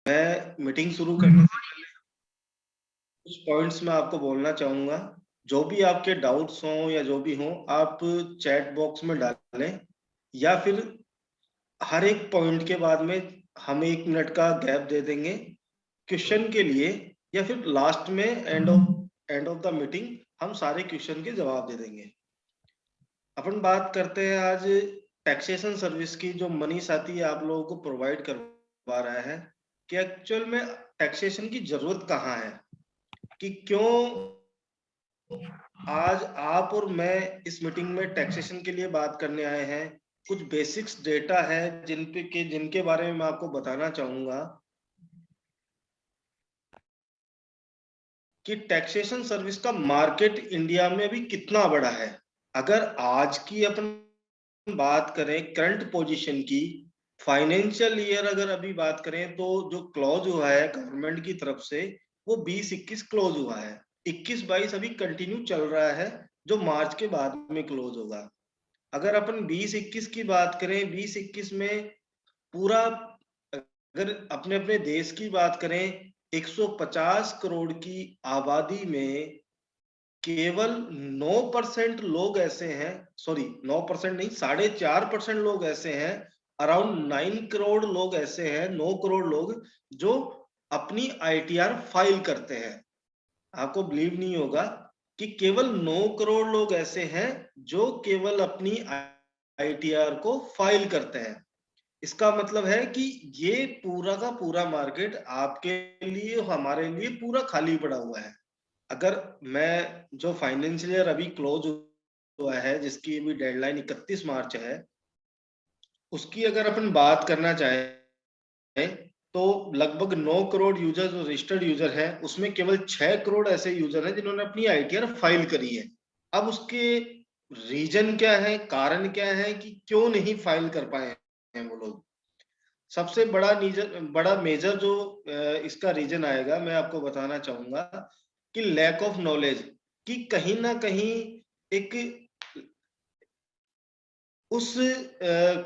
मैं मीटिंग शुरू करने से पहले कुछ पॉइंट्स मैं आपको बोलना चाहूंगा। जो भी आपके डाउट्स हों या जो भी हों, आप चैट बॉक्स में डालें, या फिर हर एक पॉइंट के बाद में हम 1 मिनट का गैप दे देंगे क्वेश्चन के लिए, या फिर लास्ट में एंड ऑफ द मीटिंग हम सारे क्वेश्चन के जवाब दे देंगे। अपन बात करते हैं आज टैक्सेशन सर्विस की, जो मनी साथी आप लोगों को प्रोवाइड करवा रहा है कि एक्चुअल में टैक्सेशन की जरूरत कहाँ है, कि क्यों आज आप और मैं इस मीटिंग में टैक्सेशन के लिए बात करने आए हैं। कुछ बेसिक्स डेटा है जिनके बारे में मैं आपको बताना चाहूंगा कि टैक्सेशन सर्विस का मार्केट इंडिया में भी कितना बड़ा है। अगर आज की अपन बात करें करंट पोजीशन की, फाइनेंशियल ईयर अगर अभी बात करें तो जो क्लोज हुआ है गवर्नमेंट की तरफ से वो 20-21 क्लोज हुआ है। 21-22 अभी कंटिन्यू चल रहा है, जो मार्च के बाद में क्लोज होगा। अगर अपन 20-21 की बात करें, 20-21 में पूरा, अगर अपने अपने देश की बात करें, 150 करोड़ की आबादी में केवल 9% लोग ऐसे हैं, सॉरी 9% नहीं, 4.5% लोग ऐसे हैं, अराउंड 9 करोड़ लोग ऐसे हैं, 9 करोड़ लोग जो अपनी आईटीआर फाइल करते हैं। आपको बिलीव नहीं होगा कि केवल 9 करोड़ लोग ऐसे हैं जो केवल अपनी आईटीआर को फाइल करते हैं। इसका मतलब है कि ये पूरा का पूरा मार्केट आपके लिए, हमारे लिए पूरा खाली पड़ा हुआ है। अगर मैं जो फाइनेंशियल ईयर अभी क्लोज हुआ है, जिसकी भी डेडलाइन 31 मार्च है, उसकी अगर अपन बात करना चाहें तो लगभग 9 करोड़ यूजर जो रजिस्टर्ड यूजर हैं, उसमें केवल 6 करोड़ ऐसे यूजर हैं जिन्होंने अपनी आईटीआर फाइल करी है। अब उसके रीजन क्या है, कारण क्या है कि क्यों नहीं फाइल कर पाए हैं वो लोग। सबसे बड़ा मेजर जो इसका रीजन आएगा, मैं आपको बताना चाहूंगा कि लैक ऑफ नॉलेज, कि कहीं ना कहीं एक उस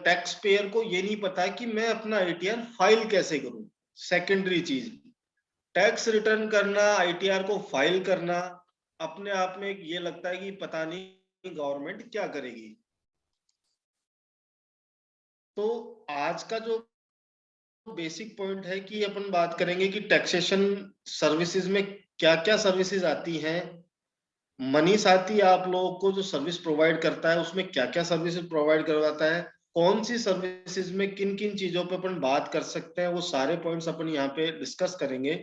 टैक्स पेयर को ये नहीं पता कि मैं अपना आईटीआर फाइल कैसे करूं। सेकेंडरी चीज, टैक्स रिटर्न करना, आईटीआर को फाइल करना, अपने आप में ये लगता है कि पता नहीं गवर्नमेंट क्या करेगी। तो आज का जो बेसिक पॉइंट है कि अपन बात करेंगे कि टैक्सेशन सर्विसेज में क्या क्या सर्विसेज आती हैं। मनी साथी आप लोगों को जो सर्विस प्रोवाइड करता है उसमें क्या क्या सर्विसेज प्रोवाइड करवाता है, कौन सी सर्विसेज में किन किन चीजों पे अपन बात कर सकते हैं, वो सारे पॉइंट्स अपन यहाँ पे डिस्कस करेंगे।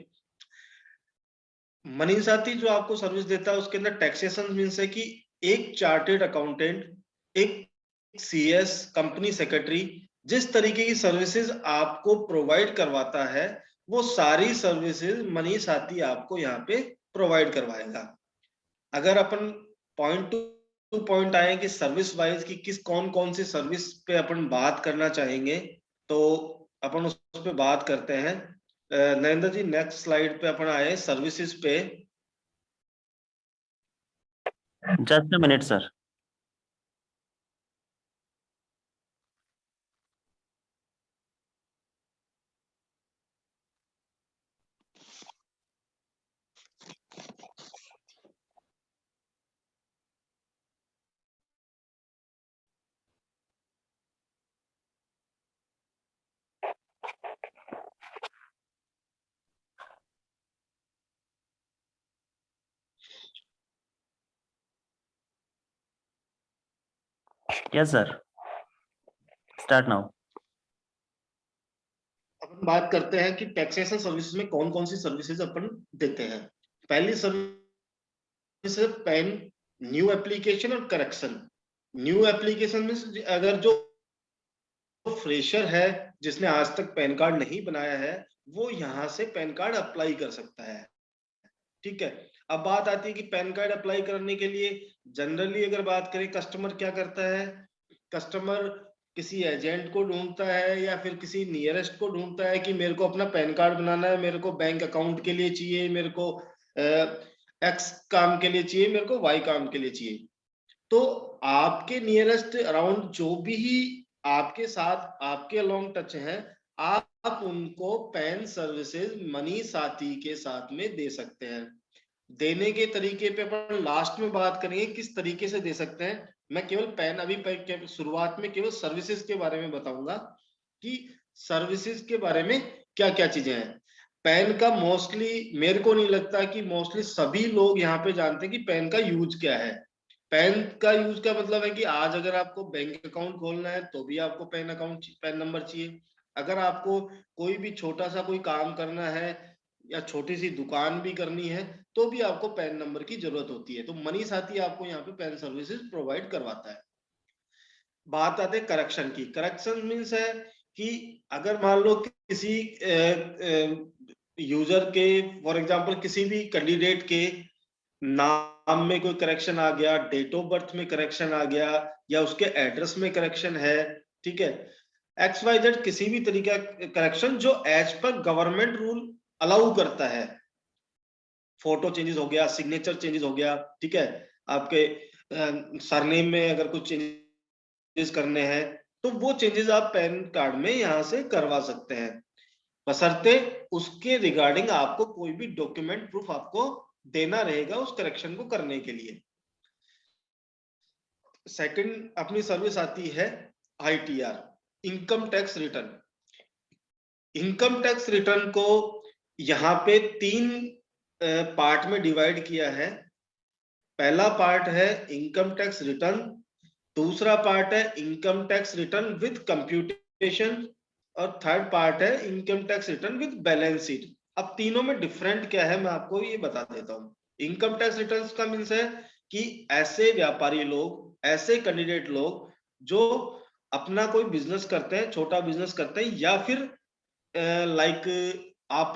मनी साथी जो आपको सर्विस देता है उसके अंदर टैक्सेशन मीन्स है कि एक चार्टेड अकाउंटेंट, एक सीएस, कंपनी सेक्रेटरी, जिस तरीके की सर्विसेज आपको प्रोवाइड करवाता है वो सारी सर्विसेज मनी साथी आपको यहाँ पे प्रोवाइड करवाएगा। अगर अपन पॉइंट टू पॉइंट आए कि सर्विस वाइज की किस कौन कौन सी सर्विस पे अपन बात करना चाहेंगे, तो अपन उस पे बात करते हैं। नरेंद्र जी, नेक्स्ट स्लाइड पे अपन आए सर्विसेज पे। Just a minute sir. Yes sir, start now. अपन बात करते हैं कि टैक्सेशन सर्विस में कौन कौन सी सर्विसेज अपन देते हैं। पहली सर्विस है पैन न्यू एप्लीकेशन और करेक्शन। न्यू एप्लीकेशन में अगर जो फ्रेशर है जिसने आज तक पैन कार्ड नहीं बनाया है, वो यहाँ से पैन कार्ड अप्लाई कर सकता है। ठीक है। अब बात आती है कि पैन कार्ड अप्लाई करने के लिए जनरली अगर बात करें, कस्टमर क्या करता है, कस्टमर किसी एजेंट को ढूंढता है या फिर किसी नियरेस्ट को ढूंढता है कि मेरे को अपना पैन कार्ड बनाना है, मेरे को बैंक अकाउंट के लिए चाहिए, मेरे को एक्स काम के लिए चाहिए, मेरे को वाई काम के लिए चाहिए। तो आपके नियरेस्ट अराउंड जो भी आपके साथ आपके अलोंग टच हैं, आप आप उनको पैन सर्विसेज मनी साथी के साथ में दे सकते हैं। देने के तरीके पे अपन लास्ट में बात करेंगे किस तरीके से दे सकते हैं। मैं केवल पैन अभी शुरुआत में केवल सर्विसेज के बारे में बताऊंगा कि सर्विसेज के बारे में क्या क्या चीजें हैं। पैन का मोस्टली मेरे को नहीं लगता कि मोस्टली सभी लोग यहाँ पे जानते हैं कि पैन का यूज क्या है। पैन का यूज का मतलब है कि आज अगर आपको बैंक अकाउंट खोलना है तो भी आपको पैन नंबर चाहिए। अगर आपको कोई भी छोटा सा कोई काम करना है या छोटी सी दुकान भी करनी है तो भी आपको पैन नंबर की जरूरत होती है। तो मनी साथी आपको यहाँ पे पैन सर्विसेज प्रोवाइड करवाता है। बात आते हैं करेक्शन की। करेक्शन मीन्स है कि अगर मान लो किसी यूजर के फॉर एग्जांपल किसी भी कैंडिडेट के नाम में कोई करेक्शन आ गया, डेट ऑफ बर्थ में करेक्शन आ गया, या उसके एड्रेस में करेक्शन है, ठीक है, XYZ किसी भी तरीका करेक्शन जो as per government rule allow करता है। फोटो चेंजेस हो गया, सिग्नेचर चेंजेस हो गया, ठीक है, आपके सरनेम में अगर कुछ चेंजेस करने हैं तो वो चेंजेस आप पैन कार्ड में यहां से करवा सकते हैं, बशर्ते उसके रिगार्डिंग आपको कोई भी डॉक्यूमेंट प्रूफ आपको देना रहेगा उस करेक्शन को करने के लिए। सेकंड अपनी सर्विस आती है ITR, income tax return. Income tax return को यहाँ पे 3 पार्ट में डिवाइड किया है। पहला पार्ट है इनकम टैक्स रिटर्न, दूसरा पार्ट है income tax return with computation, और थर्ड पार्ट है income tax return with balance sheet. अब तीनों में डिफरेंट क्या है मैं आपको ये बता देता हूँ। इनकम टैक्स रिटर्न का मीन्स है कि ऐसे व्यापारी लोग, ऐसे कैंडिडेट लोग जो अपना कोई बिजनेस करते हैं, छोटा बिजनेस करते हैं, या फिर लाइक आप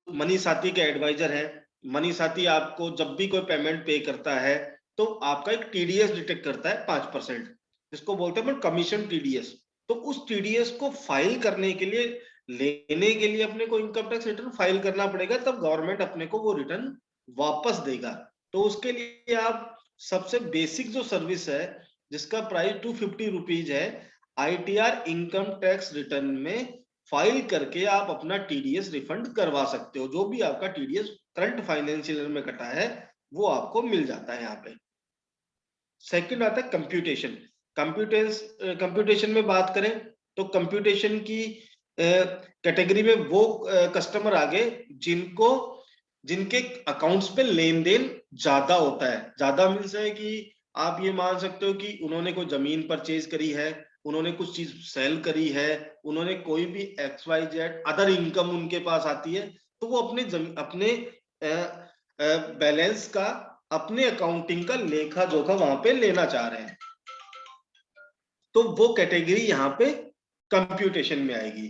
मनी साथी के एडवाइजर हैं, मनी साथी आपको जब भी कोई पेमेंट पे करता है तो आपका एक TDS डिटेक्ट करता है 5%, जिसको बोलते हैं कमीशन TDS। तो उस TDS को फाइल करने के लिए, लेने के लिए अपने को इनकम टैक्स रिटर्न फाइल करना पड़ेगा, तब गवर्नमेंट अपने को वो रिटर्न वापस देगा। तो उसके लिए आप सबसे बेसिक जो सर्विस है जिसका प्राइस 250 रुपीज है, ITR इनकम टैक्स रिटर्न में फाइल करके आप अपना TDS रिफंड करवा सकते हो। जो भी आपका TDS करंट फाइनेंशियल ईयर में कटा है वो आपको मिल जाता है यहाँ पे। सेकंड आता है कंप्यूटेशन। कंप्यूटेशन में बात करें तो कंप्यूटेशन की कैटेगरी में वो कस्टमर आ गए जिनके अकाउंट्स पे लेन देन ज्यादा होता है। ज्यादा मीन्स है कि आप ये मान सकते हो कि उन्होंने कोई जमीन परचेज करी है, उन्होंने कुछ चीज सेल करी है, उन्होंने कोई भी XYZ अदर इनकम उनके पास आती है, तो वो अपने बैलेंस का, अपने अकाउंटिंग का लेखा जोखा वहां पे लेना चाह रहे हैं, तो वो कैटेगरी यहाँ पे कंप्यूटेशन में आएगी।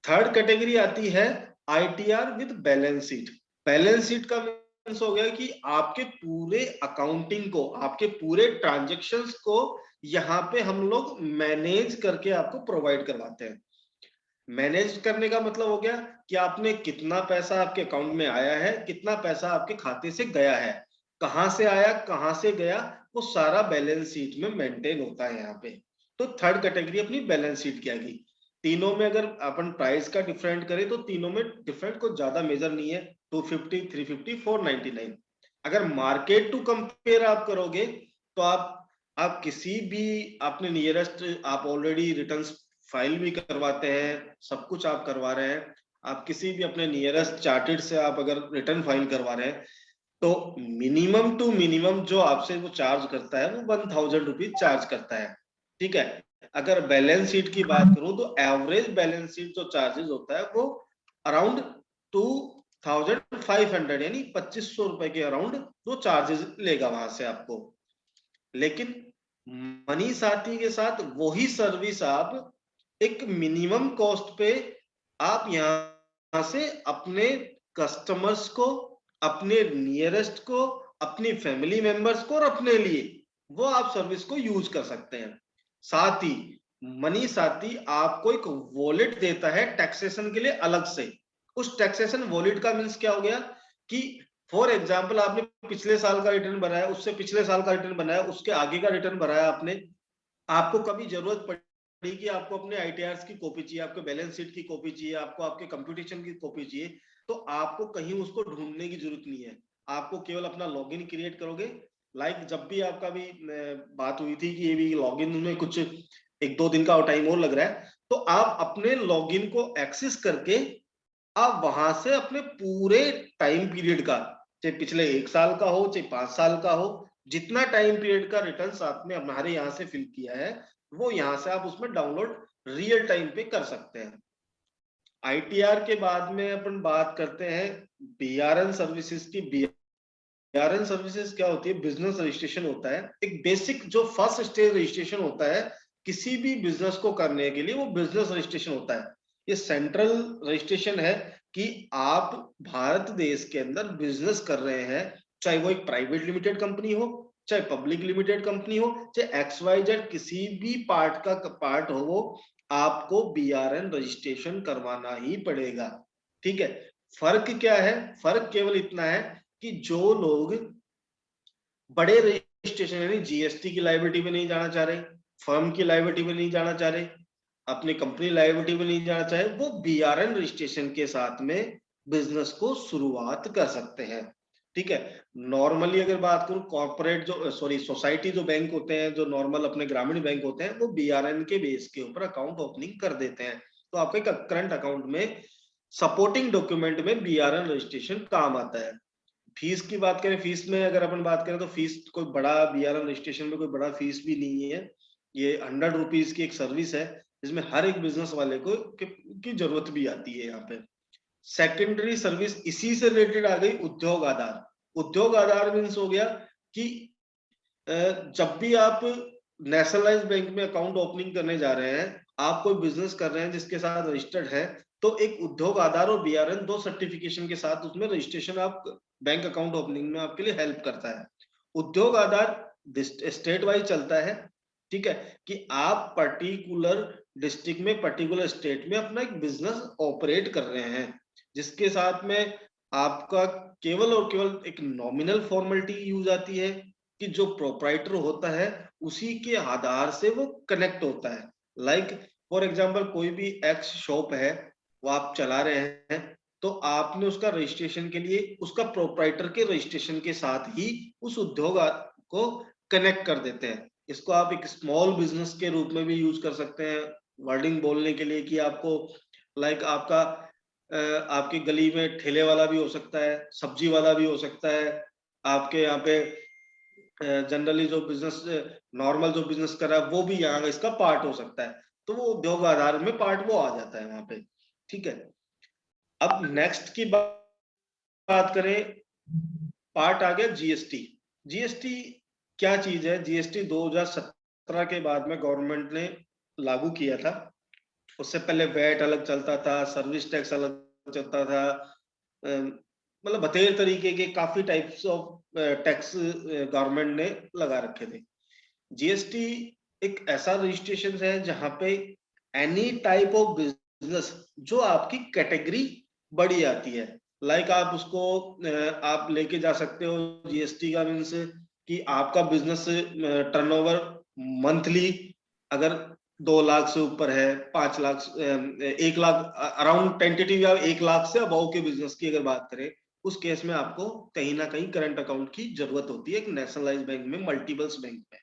थर्ड कैटेगरी आती है ITR with balance sheet. Balance sheet का मीन्स हो गया कि आपके पूरे अकाउंटिंग को, आपके पूरे ट्रांजेक्शन्स को यहाँ पे हम लोग मैनेज करके आपको प्रोवाइड करवाते हैं। मैनेज करने का मतलब हो गया कि आपने कितना पैसा आपके अकाउंट में आया है, कितना पैसा आपके खाते से गया है, कहां से आया कहां से गया, वो सारा बैलेंस शीट में मेंटेन होता है यहाँ पे। तो थर्ड कैटेगरी अपनी बैलेंस शीट की आ गई। तीनों में अगर अपन प्राइस का डिफरेंट करें तो तीनों में डिफरेंट कुछ ज्यादा मेजर नहीं है, 250, 350, 499। अगर मार्केट टू कंपेयर आप करोगे तो आप किसी भी अपने नियरेस्ट, आप ऑलरेडी रिटर्न्स फाइल भी करवाते हैं, सब कुछ आप करवा रहे हैं, आप किसी भी अपने नियरेस्ट चार्टेड से आप अगर रिटर्न फाइल करवा रहे हैं तो मिनिमम टू मिनिमम जो आपसे वो चार्ज करता है वो 1000 रुपीज चार्ज करता है, ठीक है। अगर बैलेंस शीट की बात करूं तो एवरेज बैलेंस शीट जो चार्जेस होता है वो अराउंड 2500, यानी 2500 रुपए के अराउंड वो चार्जेस लेगा वहां से आपको। लेकिन मनी साथी के साथ वही सर्विस आप एक मिनिमम कॉस्ट पे आप यहां से अपने कस्टमर्स को, अपने नियरेस्ट को, अपनी फैमिली मेंबर्स को और अपने लिए वो आप सर्विस को यूज कर सकते हैं। साथ ही मनी साथी आपको एक वॉलेट देता है टैक्सेशन के लिए अलग से। उस टैक्सेशन वॉलेट का मीन्स क्या हो गया कि फॉर एग्जाम्पल आपने पिछले साल का रिटर्न बनाया, उससे पिछले साल का रिटर्न बनाया, उसके आगे का रिटर्न बनाया आपने, आपको कभी जरूरत कि आपको अपने आईटीआर की कॉपी चाहिए, आपको बैलेंस शीट की कॉपी चाहिए, आपको आपके कंप्यूटेशन की कॉपी चाहिए, तो आपको कहीं उसको ढूंढने की जरूरत नहीं है। आपको केवल अपना लॉगिन क्रिएट करोगे। जब भी आपका भी बात हुई थी कि ये भी लॉगिन में कुछ 1-2 दिन का टाइम और लग रहा है, तो आप अपने लॉगिन को एक्सेस करके आप वहां से अपने पूरे टाइम पीरियड का, चाहे पिछले 1 साल का हो, चाहे 5 साल का हो, जितना टाइम पीरियड का रिटर्न्स आपने हमारे यहाँ से फिल किया है, वो यहाँ से आप उसमें डाउनलोड रियल टाइम पे कर सकते हैं। आईटीआर के बाद में अपन बात करते हैं बीआरएन सर्विसेज की। बीआरएन सर्विसेज क्या होती है? बिजनेस रजिस्ट्रेशन होता है, एक बेसिक जो फर्स्ट स्टेज रजिस्ट्रेशन होता है किसी भी बिजनेस को करने के लिए, वो बिजनेस रजिस्ट्रेशन होता है। ये सेंट्रल रजिस्ट्रेशन है कि आप भारत देश के अंदर बिजनेस कर रहे हैं, चाहे वो एक प्राइवेट लिमिटेड कंपनी हो, चाहे पब्लिक लिमिटेड कंपनी हो, चाहे XYZ किसी भी पार्ट हो, वो आपको बीआरएन रजिस्ट्रेशन करवाना ही पड़ेगा। ठीक है। फर्क क्या है? फर्क केवल इतना है कि जो लोग बड़े रजिस्ट्रेशन यानी जीएसटी की लायबिलिटी में नहीं जाना चाह रहे, फर्म की लायबिलिटी में नहीं जाना चाह रहे, अपनी कंपनी लायबिलिटी में नहीं जाना चाहे, वो बीआरएन रजिस्ट्रेशन के साथ में बिजनेस को शुरुआत कर सकते हैं। ठीक है। नॉर्मली अगर बात करूं, कॉर्पोरेट जो सोसाइटी जो बैंक होते हैं, जो नॉर्मल अपने ग्रामीण बैंक होते हैं, वो बीआरएन के बेस के ऊपर अकाउंट ओपनिंग कर देते हैं। तो आपके करंट अकाउंट में सपोर्टिंग डॉक्यूमेंट में बीआरएन रजिस्ट्रेशन काम आता है। फीस की बात करें, फीस में अगर अपन बात करें तो फीस कोई बड़ा बीआरएन रजिस्ट्रेशन में कोई बड़ा फीस भी नहीं है। ये 100 रुपीज की एक सर्विस है, जिसमें हर एक बिजनेस वाले को की जरूरत भी आती है। यहाँ पे सेकेंडरी सर्विस इसी से रिलेटेड आ गई, उद्योग आधार। उद्योग आधार मीन्स हो गया कि जब भी आप नेशनलाइज बैंक में अकाउंट ओपनिंग करने जा रहे हैं, आप कोई बिजनेस कर रहे हैं जिसके साथ रजिस्टर्ड है, तो एक उद्योग आधार और बीआरएन दो सर्टिफिकेशन के साथ उसमें रजिस्ट्रेशन आप बैंक अकाउंट ओपनिंग में आपके लिए हेल्प करता है। उद्योग आधार स्टेट वाइज चलता है। ठीक है, कि आप पर्टिकुलर डिस्ट्रिक्ट में, पर्टिकुलर स्टेट में अपना एक बिजनेस ऑपरेट कर रहे हैं, जिसके साथ में आपका केवल और केवल एक नॉमिनल फॉर्मेलिटी यूज आती है कि जो प्रोप्राइटर होता है उसी के आधार से वो कनेक्ट होता है। फॉर एग्जांपल कोई भी एक्स शॉप है, वो आप चला रहे हैं, तो आपने उसका रजिस्ट्रेशन के लिए उसका प्रोप्राइटर के रजिस्ट्रेशन के साथ ही उस उद्योग को कनेक्ट कर देते हैं। इसको आप एक स्मॉल बिजनेस के रूप में भी यूज कर सकते हैं, वर्डिंग बोलने के लिए कि आपको आपका आपकी गली में ठेले वाला भी हो सकता है, सब्जी वाला भी हो सकता है, आपके यहाँ पे जनरली जो बिजनेस नॉर्मल जो बिजनेस कर रहा है वो भी यहाँ इसका पार्ट हो सकता है। तो वो उद्योग आधार में पार्ट वो आ जाता है वहां पे। ठीक है। अब नेक्स्ट की बात करें, पार्ट आ गया जीएसटी। जीएसटी क्या चीज है? जीएसटी 2017 के बाद में गवर्नमेंट ने लागू किया था। उससे पहले वैट अलग चलता था, सर्विस टैक्स अलग चलता था, मतलब बतेर तरीके के काफी टाइप्स ऑफ टैक्स गवर्नमेंट ने लगा रखे थे। जीएसटी एक ऐसा रजिस्ट्रेशन है जहां पे एनी टाइप ऑफ बिजनेस जो आपकी कैटेगरी बड़ी आती है, आप उसको आप लेके जा सकते हो। जीएसटी का मीन्स कि आपका बिजनेस टर्नओवर मंथली अगर 2 लाख से ऊपर है, 5 लाख, 1 लाख, अराउंड टेंटेटिव या 1 लाख से अबव के बिजनेस की अगर बात करें, उस केस में आपको कहीं ना कहीं करंट अकाउंट की जरूरत होती है एक नेशनलाइज बैंक में, मल्टीपल्स बैंक में।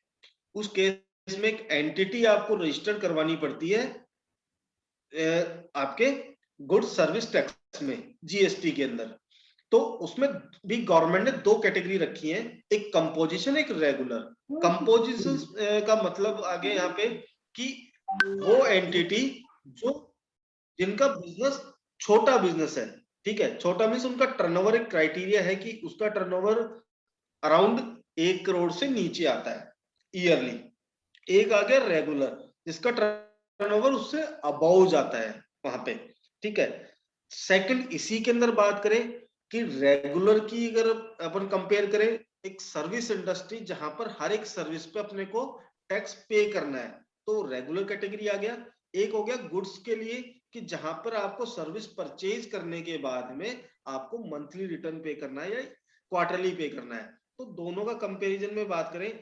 उस केस में एक एंटिटी आपको रजिस्टर करवानी पड़ती है आपके गुड सर्विस टैक्स में, जीएसटी के अंदर। तो उसमें भी गवर्नमेंट ने 2 कैटेगरी रखी है, एक कंपोजिशन, एक रेगुलर। कंपोजिशन का मतलब आगे यहाँ पे कि वो एंटिटी जो जिनका बिजनेस छोटा बिजनेस है। ठीक है, छोटा मीन्स उनका टर्नओवर, एक क्राइटेरिया है कि उसका टर्नओवर अराउंड 1 करोड़ से नीचे आता है ईयरली। एक आ गया रेगुलर, जिसका टर्नओवर उससे अबव जाता है वहां पे। ठीक है। सेकंड, इसी के अंदर बात करें कि रेगुलर की अगर अपन कंपेयर करें, एक सर्विस इंडस्ट्री जहां पर हर एक सर्विस पे अपने को टैक्स पे करना है, तो रेगुलर कैटेगरी आ गया। एक हो गया गुड्स के लिए कि जहां पर आपको सर्विस परचेज करने के बाद में आपको मंथली रिटर्न पे करना है या क्वार्टरली पे करना है। तो दोनों का कंपैरिजन में बात करें,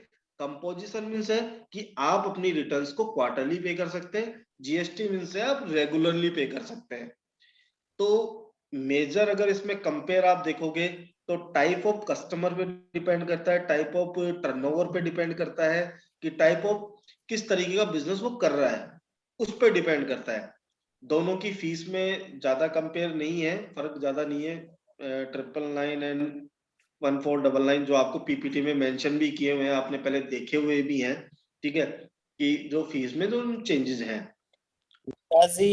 कंपोजिशन मीन्स है कि आप अपनी रिटर्न्स को क्वार्टरली पे कर सकते हैं, जीएसटी मीन्स है आप रेगुलरली पे कर सकते हैं। तो मेजर अगर इसमें कंपेयर आप देखोगे तो टाइप ऑफ कस्टमर पे डिपेंड करता है, टाइप ऑफ टर्नओवर पे डिपेंड करता है, कि टाइप ऑफ किस तरीके का बिजनेस वो कर रहा है उस पर डिपेंड करता है। दोनों की फीस में ज्यादा कंपेयर नहीं है, फर्क ज्यादा नहीं है। 999 एंड 1499 जो आपको पीपीटी में मेंशन भी किए हुए हैं, आपने पहले देखे हुए भी हैं, ठीक है, कि जो फीस में जो चेंजेस हैं। जी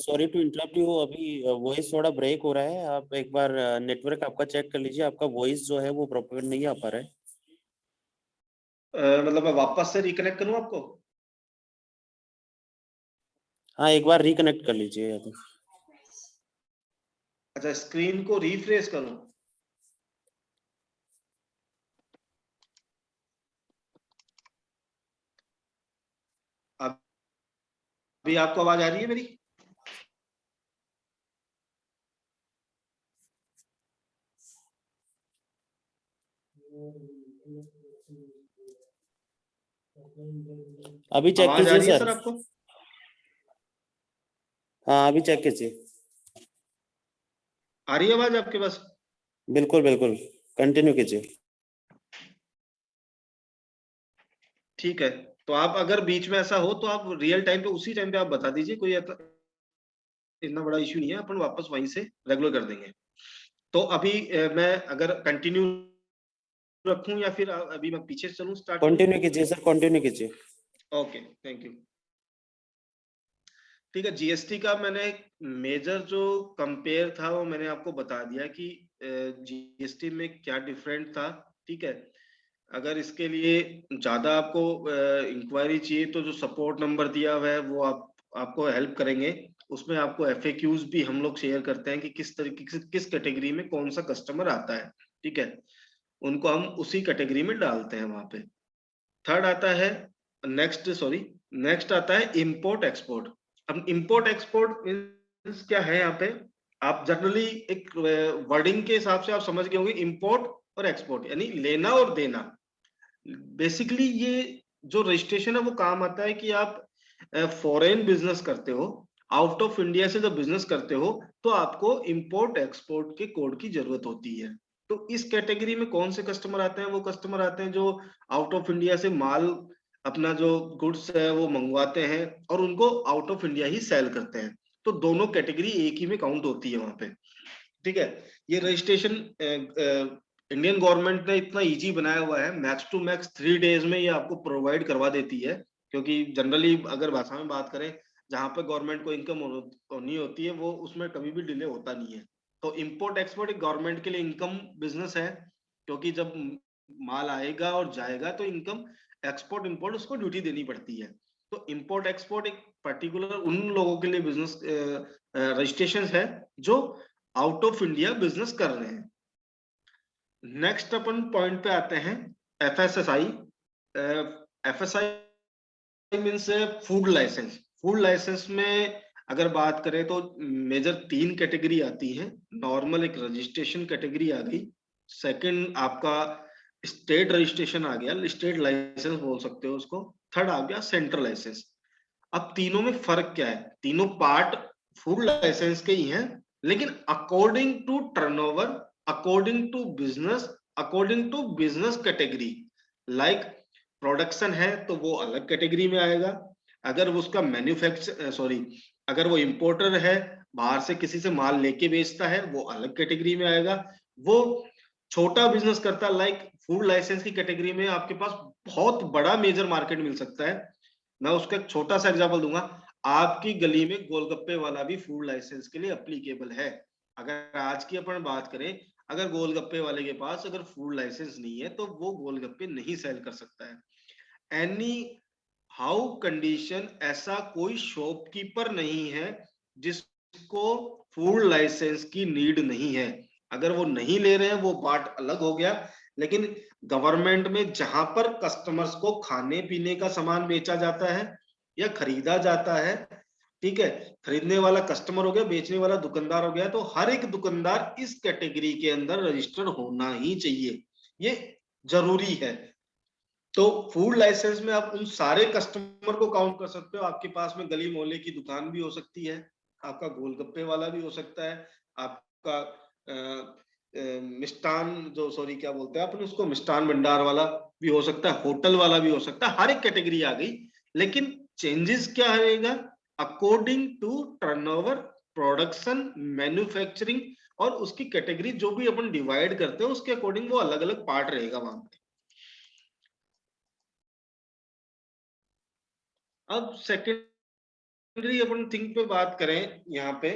सॉरी टू इंटरप्ट यू, अभी वॉइस थोड़ा ब्रेक हो रहा है, आप एक बार नेटवर्क आपका चेक कर लीजिए, आपका वॉइस जो है वो प्रॉपर नहीं आ पा रहा है। मतलब मैं वापस से रिकनेक्ट करूं आपको? हाँ एक बार रिकनेक्ट कर लीजिए या तो। अच्छा, स्क्रीन को रिफ्रेश करूं? अभी आपको आवाज आ रही है मेरी? अभी चेक आवाज आ कीजिए रही है सर। सर आपको? हाँ अभी चेक कीजिए। आ रही है आवाज आपके पास? बिल्कुल बिल्कुल, कंटिन्यू कीजिए। ठीक है, तो आप अगर बीच में ऐसा हो तो आप रियल टाइम पे उसी टाइम पे आप बता दीजिए, कोई इतना बड़ा इश्यू नहीं है, अपन वापस वहीं से रेगुलर कर देंगे। तो अभी मैं अगर कंटिन्यू रखूं या फिर अभी मैं पीछे चलूं, स्टार्ट करूं? कंटिन्यू कीजिए सर, कंटिन्यू कीजिए। Okay, thank you. ठीक है, जीएसटी का मैंने मेजर जो कंपेयर था वो मैंने आपको बता दिया कि जीएसटी में क्या डिफरेंट था, ठीक है। अगर इसके लिए ज्यादा आपको इंक्वायरी चाहिए तो जो सपोर्ट नंबर दिया हुआ है वो आपको हेल्प करेंगे। उसमें आपको एफएक्यूज भी हम लोग शेयर करते हैं कि किस तरीके से किस कैटेगरी में कौन सा कस्टमर आता है, ठीक है, उनको हम उसी कैटेगरी में डालते हैं वहां पे। थर्ड आता है नेक्स्ट आता है इंपोर्ट एक्सपोर्ट। अब इंपोर्ट एक्सपोर्ट मींस क्या है यहाँ पे, आप जनरली एक वर्डिंग के हिसाब से आप समझ गए होंगे, इंपोर्ट और एक्सपोर्ट यानी लेना और देना। बेसिकली ये जो रजिस्ट्रेशन है वो काम आता है कि आप फॉरेन बिजनेस करते हो, आउट ऑफ इंडिया से जब बिजनेस करते हो तो आपको इंपोर्ट एक्सपोर्ट के कोड की जरूरत होती है। तो इस कैटेगरी में कौन से कस्टमर आते हैं? वो कस्टमर आते हैं जो आउट ऑफ इंडिया से माल, अपना जो गुड्स है वो मंगवाते हैं और उनको आउट ऑफ इंडिया ही सेल करते हैं। तो दोनों कैटेगरी एक ही में काउंट होती है वहां पे, ठीक है। ये रजिस्ट्रेशन इंडियन गवर्नमेंट ने इतना इजी बनाया हुआ है, मैक्स टू मैक्स 3 डेज में ये आपको प्रोवाइड करवा देती है। क्योंकि जनरली अगर भाषा में बात करें, जहां पे गवर्नमेंट को इनकम होनी होती है वो उसमें कभी भी डिले होता नहीं है। तो इंपोर्ट एक्सपोर्ट एक गवर्नमेंट के लिए इनकम बिजनेस है, क्योंकि जब माल आएगा और जाएगा तो इनकम एक्सपोर्ट इंपोर्ट उसको ड्यूटी देनी पड़ती है। तो इंपोर्ट एक्सपोर्ट एक पर्टिकुलर उन लोगों के लिए बिजनेस रजिस्ट्रेशन है जो आउट ऑफ इंडिया बिजनेस कर रहे हैं। नेक्स्ट अपन पॉइंट पे आते हैं, FSSI. FSI means food licence. Food licence में अगर बात करें तो मेजर 3 कैटेगरी आती है। नॉर्मल एक रजिस्ट्रेशन कैटेगरी आ गई, सेकंड आपका स्टेट रजिस्ट्रेशन आ गया, स्टेट लाइसेंस बोल सकते हो उसको, थर्ड आ गया सेंट्रल लाइसेंस। अब तीनों में फर्क क्या है? तीनों पार्ट फूड लाइसेंस के ही हैं, लेकिन according to turnover, according to business, according to business category. Like production है तो वो अलग कैटेगरी में आएगा, अगर वो उसका अगर वो इंपोर्टर है, बाहर से किसी से माल लेके बेचता है, वो अलग कैटेगरी में आएगा। वो छोटा बिजनेस करता है, लाइक फूड लाइसेंस की कैटेगरी में आपके पास बहुत बड़ा मेजर मार्केट मिल सकता है। मैं उसका एक छोटा सा एग्जांपल दूंगा, आपकी गली में गोलगप्पे वाला भी फूड लाइसेंस के लिए एप्लीकेबल है। अगर आज की अपन बात करें, अगर गोलगप्पे वाले के पास अगर फूड लाइसेंस नहीं है तो वो गोलगप्पे नहीं सेल कर सकता है। एनी हाउ कंडीशन, ऐसा कोई शॉपकीपर नहीं है जिसको फूड लाइसेंस की नीड नहीं है। अगर वो नहीं ले रहे हैं वो बात अलग हो गया, लेकिन गवर्नमेंट में जहां पर कस्टमर्स को खाने पीने का सामान बेचा जाता है या खरीदा जाता है, ठीक है, खरीदने वाला कस्टमर हो गया, बेचने वाला दुकानदार हो गया, तो हर एक दुकानदार इस कैटेगरी के अंदर रजिस्टर्ड होना ही चाहिए, ये जरूरी है। तो फूड लाइसेंस में आप उन सारे कस्टमर को काउंट कर सकते हो। आपके पास में गली मोहल्ले की दुकान भी हो सकती है, आपका गोलगप्पे वाला भी हो सकता है, आपका मिष्ठान जो सॉरी क्या बोलते हैं अपन उसको, मिष्ठान भंडार वाला भी हो सकता है, होटल वाला भी हो सकता है। हर एक कैटेगरी आ गई, लेकिन चेंजेस क्या रहेगा, according to turnover, production, manufacturing और उसकी कैटेगरी जो भी अपन डिवाइड करते हैं उसके अकॉर्डिंग वो अलग अलग पार्ट रहेगा वहां पे। अब सेकेंडरी अपन थिंग पे बात करें यहाँ पे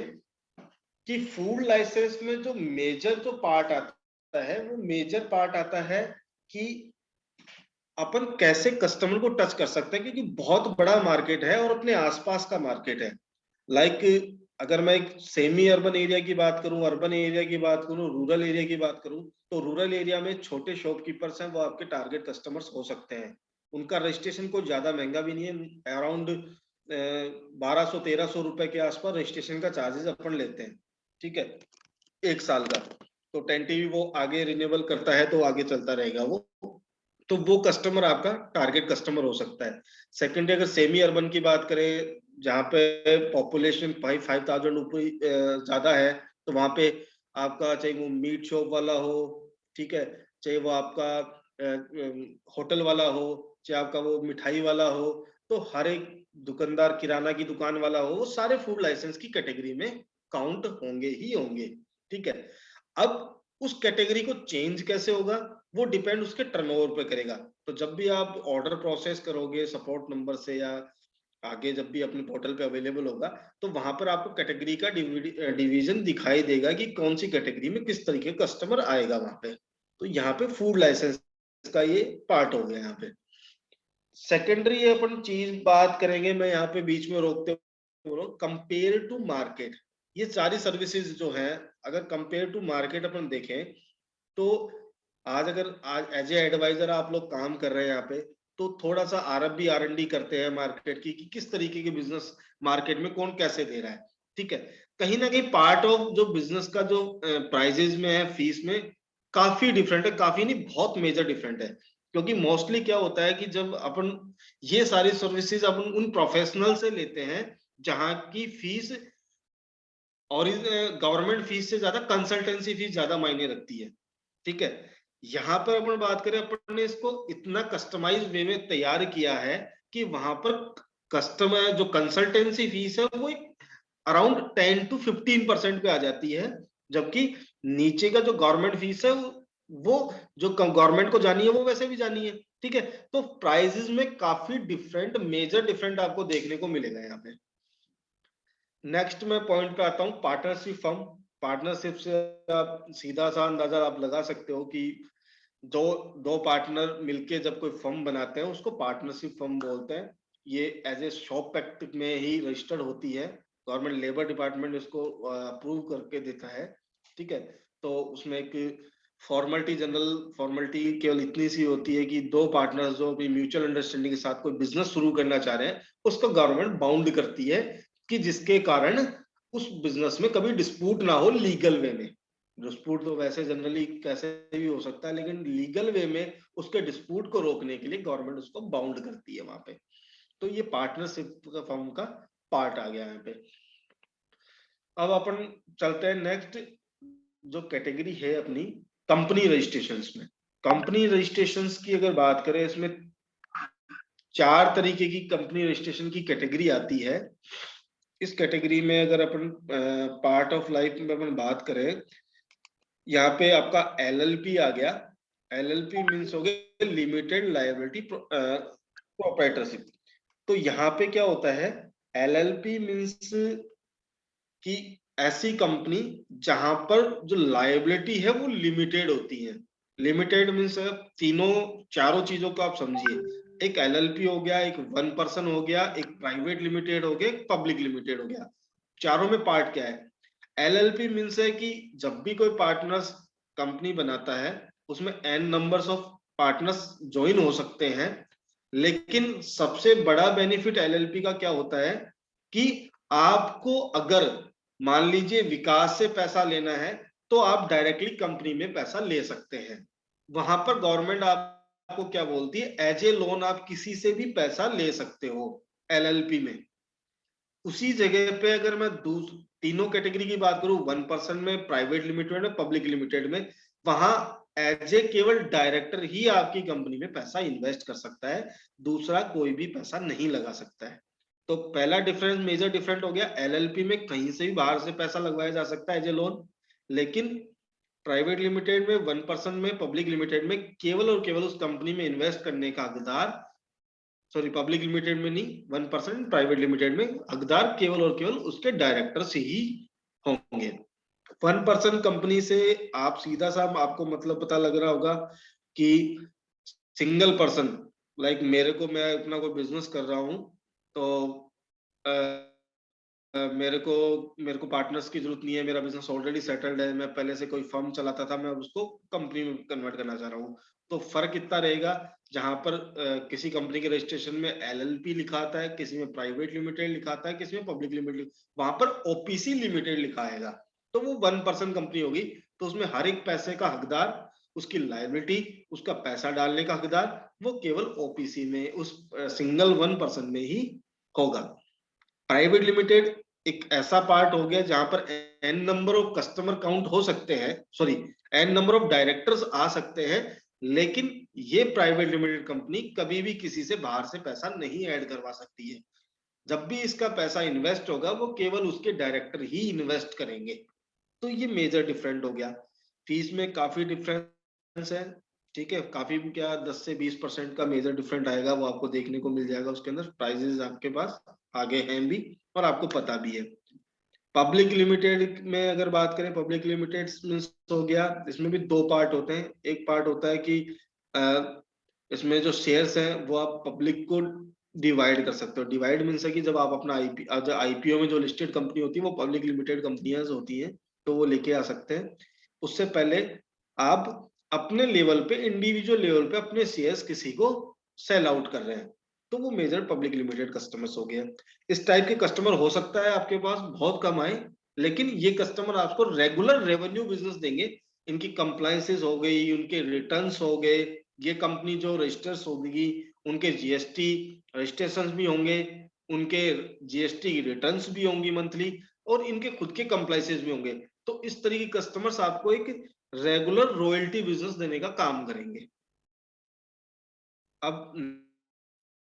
कि फूड लाइसेंस में जो मेजर जो पार्ट आता है वो मेजर पार्ट आता है कि अपन कैसे कस्टमर को टच कर सकते हैं, क्योंकि बहुत बड़ा मार्केट है और अपने आसपास का मार्केट है। लाइक अगर मैं एक सेमी अर्बन एरिया की बात करूं, अर्बन एरिया की बात करूं, रूरल एरिया की बात करूं, तो रूरल एरिया में छोटे शॉपकीपर्स हैं, वो आपके टारगेट कस्टमर्स हो सकते हैं। उनका रजिस्ट्रेशन कोई ज्यादा महंगा भी नहीं है, अराउंड 1200-1300 रुपए के आसपास रजिस्ट्रेशन का चार्जेस अपन लेते हैं, ठीक है, 1 साल का। तो टेंटिव वो आगे रिन्यूएबल करता है तो आगे चलता रहेगा वो, तो वो कस्टमर आपका टारगेट कस्टमर हो सकता है। सेकेंडरी अगर सेमी अर्बन की बात करें, जहाँ पे पॉपुलेशन 5,000 ऊपर ज्यादा है, तो वहां पे आपका चाहे वो मीट शॉप वाला हो, ठीक है, चाहे वो आपका होटल वाला हो, चाहे आपका वो मिठाई वाला हो, तो हर एक दुकानदार, किराना की दुकान वाला हो, वो सारे फूड लाइसेंस की कैटेगरी में काउंट होंगे ही होंगे, ठीक है। अब उस कैटेगरी को चेंज कैसे होगा वो डिपेंड उसके टर्नओवर पे करेगा। तो जब भी आप ऑर्डर प्रोसेस करोगे सपोर्ट नंबर से या आगे जब भी अपने पोर्टल पे अवेलेबल होगा, तो वहां पर आपको कैटेगरी का डिवीजन दिखाई देगा कि कौन सी कैटेगरी में किस तरीके का कस्टमर आएगा वहां पे। तो यहाँ पे फूड लाइसेंस का ये पार्ट हो गया। यहाँ पे सेकेंडरी अपन चीज बात करेंगे, मैं यहाँ पे बीच में रोकते बोलो, कंपेयर टू मार्केट। ये सारी सर्विसेज जो हैं, अगर कंपेयर टू मार्केट अपन देखें, तो आज एज ए एडवाइजर आप लोग काम कर रहे हैं यहाँ पे, तो थोड़ा सा R&D करते हैं मार्केट की कि किस तरीके के बिजनेस मार्केट में कौन कैसे दे रहा है, ठीक है। कहीं ना कहीं पार्ट ऑफ जो बिजनेस का जो प्राइजेज में है, फीस में काफी डिफरेंट है, काफी नहीं बहुत मेजर डिफरेंट है। क्योंकि मोस्टली क्या होता है कि जब अपन ये सारी सर्विसेज अपन उन प्रोफेशनल से लेते हैं जहां की फीस और गवर्नमेंट फीस से ज्यादा कंसल्टेंसी फीस ज्यादा मायने रखती है, ठीक है। यहाँ पर अपन बात करें, अपन ने इसको इतना कस्टमाइज वे में तैयार किया है कि वहां पर कस्टमर जो कंसल्टेंसी फीस है वो अराउंड 10 to 15% पे आ जाती है, जबकि नीचे का जो गवर्नमेंट फीस है वो जो गवर्नमेंट को जानी है वो वैसे भी जानी है, ठीक है। तो प्राइजेस में काफी डिफरेंट, मेजर डिफरेंट आपको देखने को मिलेगा यहाँ पे। नेक्स्ट मैं पॉइंट पे आता हूँ, पार्टनरशिप फर्म। पार्टनरशिप से आप सीधा सा अंदाजा आप लगा सकते हो कि जो दो पार्टनर मिलके जब कोई फर्म बनाते हैं उसको पार्टनरशिप फर्म बोलते हैं। ये एज ए शॉप एक्ट में ही रजिस्टर्ड होती है, गवर्नमेंट लेबर डिपार्टमेंट इसको अप्रूव करके देता है, ठीक है। तो उसमें एक फॉर्मेलिटी, जनरल फॉर्मेलिटी केवल इतनी सी होती है कि दो पार्टनर्स जो भी म्यूचुअल अंडरस्टैंडिंग के साथ कोई बिजनेस शुरू करना चाह रहे हैं उसको गवर्नमेंट बाउंड करती है कि जिसके कारण उस बिजनेस में कभी डिस्प्यूट ना हो लीगल वे में। डिस्प्यूट तो वैसे जनरली कैसे भी हो सकता है, लेकिन लीगल वे में उसके डिस्प्यूट को रोकने के लिए गवर्नमेंट उसको बाउंड करती है वहां पे। तो ये पार्टनरशिप का फर्म का पार्ट आ गया यहाँ पे। अब अपन चलते हैं नेक्स्ट जो कैटेगरी है अपनी, कंपनी रजिस्ट्रेशंस में। कंपनी रजिस्ट्रेशंस की अगर बात करें, इसमें 4 तरीके की कंपनी रजिस्ट्रेशन की कैटेगरी आती है। इस कैटेगरी में अगर अपन पार्ट ऑफ लाइफ में अपन बात करें, यहाँ पे आपका LLP आ गया। LLP मीन्स हो गया लिमिटेड लायबिलिटी प्रोप्राइटरशिप। तो यहाँ पे क्या होता है, LLP मीन्स कि ऐसी कंपनी जहां पर जो लायबिलिटी है वो लिमिटेड होती है। लिमिटेड मीन्स तीनों चारों चीजों को आप समझिए, एक LLP हो गया, एक 1 पर्सन हो गया, एक प्राइवेट लिमिटेड हो गया, एक पब्लिक लिमिटेड हो गया। चारों में पार्ट क्या है, LLP मीन्स है कि जब भी कोई पार्टनर्स कंपनी बनाता है उसमें n numbers of partners join हो सकते हैं, लेकिन सबसे बड़ा बेनिफिट LLP का क्या होता है कि आपको अगर मान लीजिए विकास से पैसा लेना है तो आप डायरेक्टली कंपनी में पैसा ले सकते हैं। वहां पर गवर्नमेंट आपको क्या बोलती है, एज ए लोन आप किसी से भी पैसा ले सकते हो एलएलपी में। उसी जगह पे अगर मैं तीनों कैटेगरी की बात करूं, 1% में, प्राइवेट लिमिटेड में, पब्लिक लिमिटेड में, वहां एज ए केवल डायरेक्टर ही आपकी कंपनी में पैसा इन्वेस्ट कर सकता है, दूसरा कोई भी पैसा नहीं लगा सकता है। तो पहला डिफरेंस, मेजर डिफरेंस हो गया, एलएलपी में कहीं से भी बाहर से पैसा लगवाया जा सकता है एज ए लोन, लेकिन प्राइवेट लिमिटेड में, 1% में, पब्लिक लिमिटेड में केवल और केवल उस कंपनी में इन्वेस्ट करने का हकदार, सॉरी पब्लिक लिमिटेड में नहीं, 1%, प्राइवेट लिमिटेड में हकदार केवल और केवल उसके डायरेक्टर से ही होंगे। 1% कंपनी से आप सीधा सा, आपको मतलब पता लग रहा होगा कि सिंगल पर्सन, लाइक मेरे को, मैं अपना कोई बिजनेस कर रहा हूं, तो मेरे को पार्टनर्स की जरूरत नहीं है, मेरा बिजनेस ऑलरेडी सेटल्ड है, मैं पहले से कोई फर्म चलाता था, मैं उसको कंपनी में कन्वर्ट करना चाह रहा हूँ। तो फर्क इतना रहेगा, जहां पर किसी कंपनी के रजिस्ट्रेशन में एलएलपी लिखा आता है, किसी में प्राइवेट लिमिटेड लिखा आता है, किसी में पब्लिक लिमिटेड, वहां पर ओपीसी लिमिटेड लिखा आएगा, तो वो 1% कंपनी होगी। तो उसमें हर एक पैसे का हकदार, उसकी लायबिलिटी, उसका पैसा डालने का हकदार, वो केवल ओपीसी में, उस सिंगल 1% में ही होगा। प्राइवेट लिमिटेड एक ऐसा पार्ट हो गया जहां पर n number of customer count हो सकते हैं, sorry n number of directors आ सकते हैं, लेकिन ये प्राइवेट लिमिटेड कंपनी कभी भी किसी से बाहर से पैसा नहीं ऐड करवा सकती है। जब भी इसका पैसा इन्वेस्ट होगा, वो केवल उसके डायरेक्टर ही इन्वेस्ट करेंगे। तो ये मेजर डिफरेंट हो गया। फीस में काफी डिफरेंस है, ठीक है, काफी क्या 10 से 20% का मेजर डिफरेंट आएगा, वो आपको देखने को मिल जाएगा उसके अंदर। प्राइजेस आपके पास आगे हैं भी और आपको पता भी है। पब्लिक लिमिटेड में अगर बात करें, पब्लिक लिमिटेड हो गया, इसमें भी दो पार्ट होते हैं। एक पार्ट होता है कि इसमें जो शेयर्स हैं वो आप पब्लिक को डिवाइड कर सकते हो। डिवाइड मीन्स है कि जब आप अपना आईपीओ में जो लिस्टेड कंपनी होती है वो पब्लिक लिमिटेड कंपनियां होती हैं, तो वो लेके आ सकते हैं। उससे पहले आप अपने लेवल पे, इंडिविजुअल लेवल पे अपने शेयर्स किसी को सेल आउट कर रहे हैं, तो वो मेजर पब्लिक लिमिटेड कस्टमर्स हो गया। इस टाइप के कस्टमर हो सकता है आपके पास बहुत कम आए, लेकिन ये कस्टमर आपको रेगुलर रेवेन्यू बिजनेस देंगे। इनकी कंप्लायंसेस हो गई, उनके रिटर्न्स हो गए, ये कंपनी जो रजिस्टर्स होगी उनके जीएसटी रजिस्ट्रेशन भी होंगे, उनके जीएसटी रिटर्न्स भी होंगी मंथली, और इनके खुद के कंप्लायंसेस भी होंगे। तो इस तरह के कस्टमर्स आपको एक रेगुलर रॉयल्टी बिजनेस देने का काम करेंगे। अब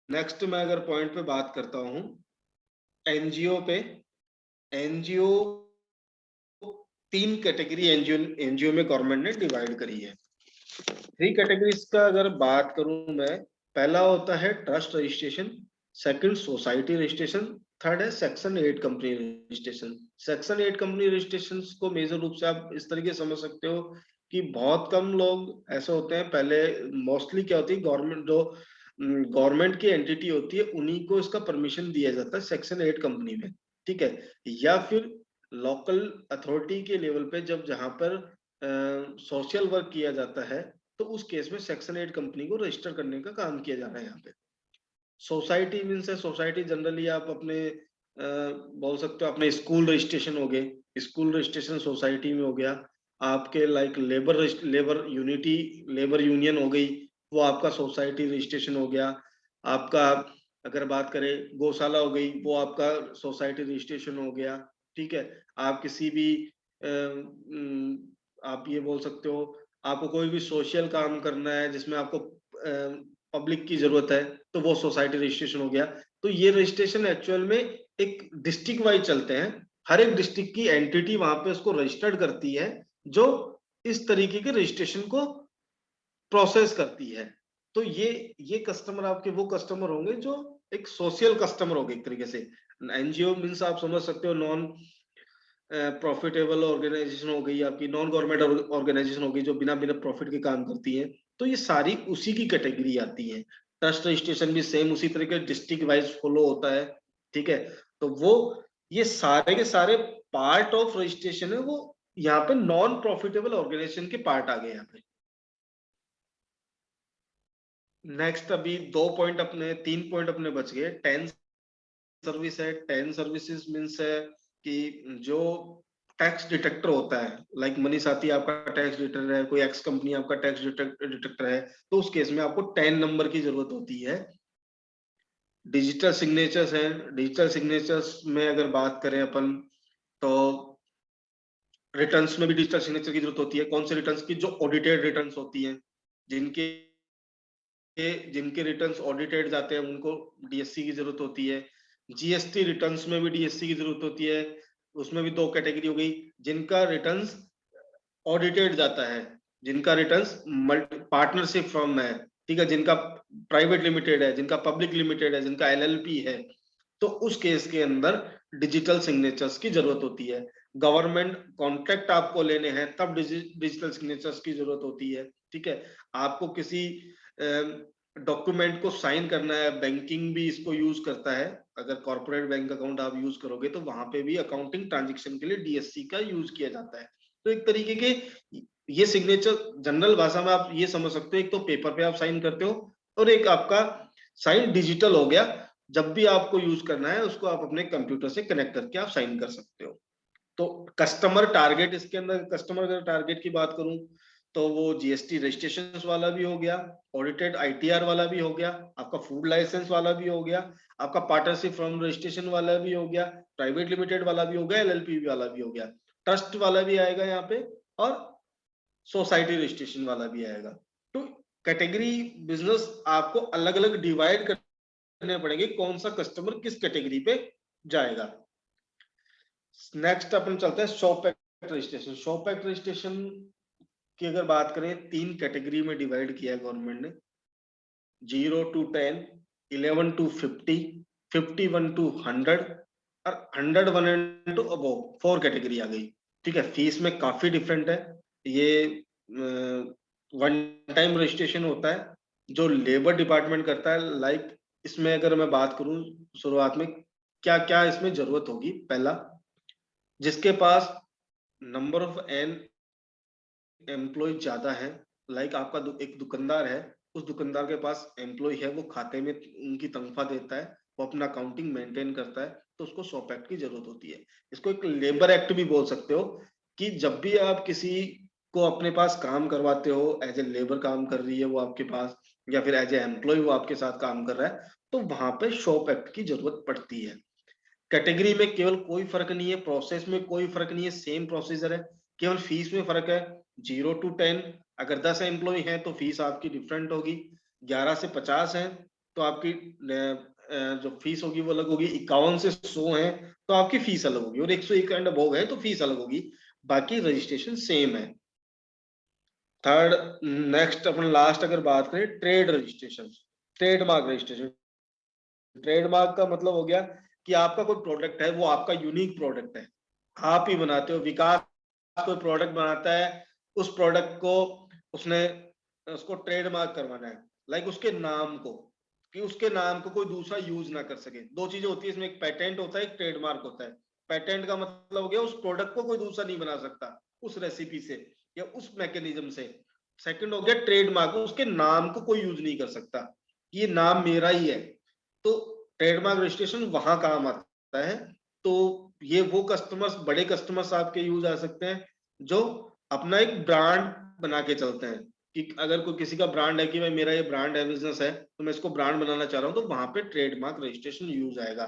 नेक्स्ट मैं अगर पॉइंट पे बात करता हूं एनजीओ पे, एनजीओ 3 कैटेगरी एनजीओ में गवर्नमेंट ने डिवाइड करी है। 3 कैटेगरीज का अगर बात करूं मैं, पहला होता है trust registration, second society registration, third है section 8 company registration. Section 8 company registration को मेजर रूप से आप इस तरीके समझ सकते हो कि बहुत कम लोग ऐसे होते हैं, पहले मोस्टली क्या होती है, गवर्नमेंट की एंटिटी होती है, उन्हीं को इसका परमिशन दिया जाता है सेक्शन 8 कंपनी में, ठीक है। या फिर लोकल अथॉरिटी के लेवल पे जब जहां पर सोशल वर्क किया जाता है, तो उस केस में सेक्शन 8 कंपनी को रजिस्टर करने का काम किया जा रहा है यहाँ पे। सोसाइटी मीन्स है, सोसाइटी जनरली आप अपने बोल सकते हो अपने स्कूल रजिस्ट्रेशन हो गए, स्कूल रजिस्ट्रेशन सोसाइटी में हो गया। आपके लाइक लेबर यूनियन हो गई, वो आपका सोसाइटी रजिस्ट्रेशन हो गया। आपका अगर बात करें गौशाला हो गई, वो आपका सोसाइटी रजिस्ट्रेशन हो गया, ठीक है। आप किसी भी आप ये बोल सकते हो, आपको कोई भी सोशल काम करना है जिसमें आपको पब्लिक की जरूरत है, तो वो सोसाइटी रजिस्ट्रेशन हो गया। तो ये रजिस्ट्रेशन एक्चुअल में एक डिस्ट्रिक्ट वाइज चलते हैं, हर एक डिस्ट्रिक्ट की एंटिटी वहां पे उसको रजिस्टर्ड करती है, जो इस तरीके के रजिस्ट्रेशन को प्रोसेस करती है। तो ये कस्टमर आपके वो कस्टमर होंगे जो एक सोशल कस्टमर होंगे एक तरीके से। एनजीओ मीन्स आप समझ सकते हो नॉन प्रॉफिटेबल ऑर्गेनाइजेशन हो गई, आपकी नॉन गवर्नमेंट ऑर्गेनाइजेशन हो गई जो बिना प्रॉफिट के काम करती है। तो ये सारी उसी की कैटेगरी आती है। ट्रस्ट रजिस्ट्रेशन भी सेम उसी तरीके डिस्ट्रिक्ट वाइज फॉलो होता है, ठीक है। तो वो ये सारे के सारे पार्ट ऑफ रजिस्ट्रेशन है, वो यहाँ पे नॉन प्रॉफिटेबल ऑर्गेनाइजेशन के पार्ट आ गए यहाँ पे। नेक्स्ट अभी 3 पॉइंट अपने बच गए। 10 सर्विस है, 10 सर्विसेज मीन्स है कि जो टैक्स डिटेक्टर होता है, लाइक मनी साथी आपका टैक्स डिटेक्टर है, कोई एक्स कंपनी आपका टैक्स डिटेक्टर है, तो उस केस में आपको 10 नंबर की जरूरत होती है। डिजिटल सिग्नेचर्स है, डिजिटल सिग्नेचर्स में अगर बात करें अपन, तो रिटर्न्स में भी डिजिटल सिग्नेचर की जरूरत होती है। कौन से रिटर्न्स की? जो ऑडिटेड रिटर्न्स होती हैं, जिनके जिनके रिटर्न्स ऑडिटेड जाते हैं उनको डीएससी की जरूरत होती है। जीएसटी रिटर्न्स में भी डीएससी की जरूरत होती है। उसमें भी 2 कैटेगरी हो गई, जिनका रिटर्न्स ऑडिटेड जाता है, जिनका रिटर्न्स पार्टनरशिप फर्म है, ठीक है, जिनका प्राइवेट लिमिटेड है, जिनका पब्लिक लिमिटेड है, जिनका एलएलपी है, तो उस केस के अंदर डिजिटल सिग्नेचर्स की जरूरत होती है। गवर्नमेंट कॉन्ट्रैक्ट आपको लेने हैं तब डिजिटल सिग्नेचर्स की जरूरत होती है, ठीक है। आपको किसी डॉक्यूमेंट को साइन करना है, बैंकिंग भी इसको यूज करता है। अगर कॉर्पोरेट बैंक अकाउंट आप यूज करोगे तो वहां पे भी अकाउंटिंग ट्रांजेक्शन के लिए डीएससी का यूज किया जाता है। तो एक तरीके के ये सिग्नेचर जनरल भाषा में आप ये समझ सकते हो, एक तो पेपर पे आप साइन करते हो और एक आपका साइन डिजिटल हो गया। जब भी आपको यूज करना है उसको आप अपने कंप्यूटर से कनेक्ट करके आप साइन कर सकते हो। तो कस्टमर टारगेट, इसके अंदर कस्टमर टारगेट की बात करूं तो वो जीएसटी रजिस्ट्रेशन वाला भी हो गया, ऑडिटेड आईटीआर वाला भी हो गया, आपका फूड लाइसेंस वाला भी हो गया, आपका पार्टनरशिप फर्म रजिस्ट्रेशन वाला भी हो गया, प्राइवेट लिमिटेड वाला भी हो गया, एलएलपी वाला भी हो गया, ट्रस्ट वाला भी आएगा यहाँ पे, और सोसाइटी रजिस्ट्रेशन वाला भी आएगा। तो कैटेगरी बिजनेस आपको अलग अलग डिवाइड करने पड़ेंगे, कौन सा कस्टमर किस कैटेगरी पे जाएगा। नेक्स्ट अपन चलते हैं shop act registration. Shop act registration की अगर बात करें, 3 कैटेगरी में डिवाइड किया है गवर्नमेंट ने, 0 to 10, 11 to 50, 51 to 100 और 101 and to above, 4 कैटेगरी आ गई, ठीक है। फीस में काफी डिफरेंट है। ये वन टाइम रजिस्ट्रेशन होता है जो लेबर डिपार्टमेंट करता है। लाइक इसमें अगर मैं बात करूं शुरुआत में क्या क्या इसमें जरूरत होगी, पहला, जिसके पास नंबर ऑफ एम्प्लॉय ज्यादा है, लाइक आपका एक दुकानदार है, उस दुकानदार के पास एम्प्लॉय है, वो खाते में उनकी तनख्वाह देता है, वो अपना अकाउंटिंग मेंटेन करता है, तो उसको शॉप एक्ट की जरूरत होती है। इसको एक लेबर एक्ट भी बोल सकते हो, कि जब भी आप किसी को अपने पास काम करवाते हो, एज ए लेबर काम कर रही है वो आपके पास, या फिर एज ए एम्प्लॉय वो आपके साथ काम कर रहा है, तो वहां पे शॉप एक्ट की जरूरत पड़ती है। कैटेगरी में केवल कोई फर्क नहीं है, प्रोसेस में कोई फर्क नहीं है, सेम प्रोसीजर है, केवल फीस में फर्क है। 0 to 10, अगर 10 एम्प्लॉय हैं तो फीस आपकी डिफरेंट होगी, 11 से 50 है तो आपकी जो फीस होगी वो अलग होगी, 51 से 100 है तो आपकी फीस अलग होगी, और 101 एंड अबव है तो फीस अलग होगी, बाकी रजिस्ट्रेशन सेम है। थर्ड, नेक्स्ट अपन लास्ट अगर बात करें, trade registration, trademark registration. Trademark का मतलब हो गया कि आपका कोई प्रोडक्ट है, वो आपका यूनिक प्रोडक्ट है, आप ही बनाते हो। विकास कोई प्रोडक्ट बनाता है, उस प्रोडक्ट को उसने उसको ट्रेडमार्क करवाना है, लाइक उसके नाम को, कि उसके नाम को कोई दूसरा यूज ना कर सके। 2 चीजें होती है इसमें, एक पेटेंट होता है, एक ट्रेडमार्क होता है। पेटेंट का मतलब हो गया उस प्रोडक्ट को कोई दूसरा नहीं बना सकता उस रेसिपी से या उस मैकेनिज्म से। सेकंड हो गया ट्रेडमार्क, उसके नाम को कोई यूज नहीं कर सकता, ये नाम मेरा ही है। तो ट्रेडमार्क रजिस्ट्रेशन वहां काम आता है। तो ये वो कस्टमर्स, बड़े कस्टमर्स आपके यूज आ सकते हैं जो अपना एक ब्रांड बना के चलते हैं, कि अगर कोई किसी का ब्रांड है कि भाई मेरा ये ब्रांड है, बिजनेस है, तो मैं इसको ब्रांड बनाना चाह रहा हूँ, तो वहां पे ट्रेडमार्क रजिस्ट्रेशन यूज आएगा।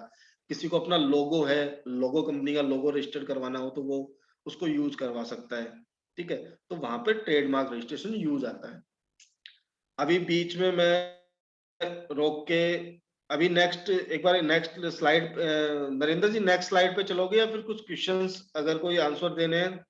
किसी को अपना लोगो है, लोगो कंपनी का लोगो रजिस्टर करवाना हो तो वो उसको यूज करवा सकता है, ठीक है। तो वहां पे ट्रेडमार्क रजिस्ट्रेशन यूज आता है। अभी बीच में मैं रोक के, अभी नेक्स्ट एक बार नेक्स्ट स्लाइड, नरेंद्र जी नेक्स्ट स्लाइड पे चलोगे या फिर कुछ क्वेश्चंस अगर कोई आंसर देने हैं